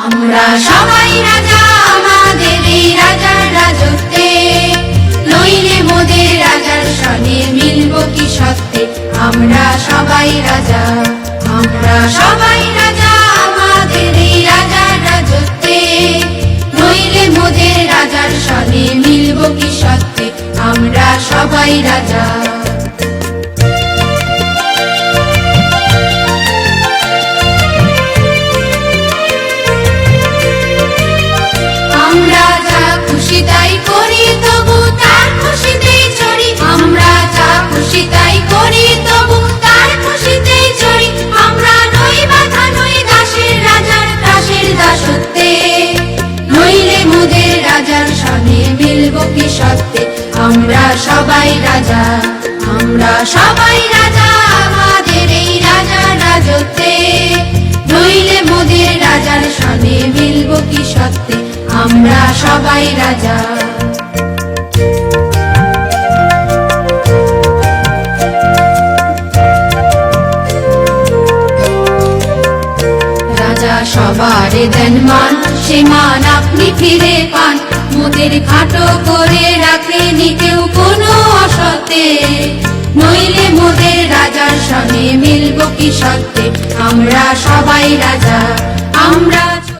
আমরা সবাই রাজা আমাদের এই রাজার রাজত্বে, নইলে মোদের রাজার সনে মিলব কি সত্যে। আমরা সবাই রাজা, আমরা সবাই রাজা আমাদের এই রাজার রাজত্বে, নইলে মোদের রাজার সনে মিলব কি সত্যে। আমরা সবাই রাজা। আমরা যা খুশি তাই করি তবু তার খুশিতেই চড়ি, আমরা যা খুশি তাই করি তবু তার খুশিতেই চড়ি। আমরা নই বাধা নই দাসের রাজার দাসের দাসত্বে, নইলে মোদের রাজার সনে মিলব কি সত্যে। আমরা সবাই রাজা, আমরা সবাই রাজা আমাদের এই রাজার রাজত্বে, নইলে মোদের রাজার সনে মিলব কি সত্যে। আমরা সবাই রাজা। রাজা সবারে দেন মান, সে মান আপনি ফিরে পান, মোদের খাটো করে রাখেনি কেউ কোনো অসতে, নইলে মোদের রাজার সনে মিলব কি সত্যে। আমরা সবাই রাজা, আমরা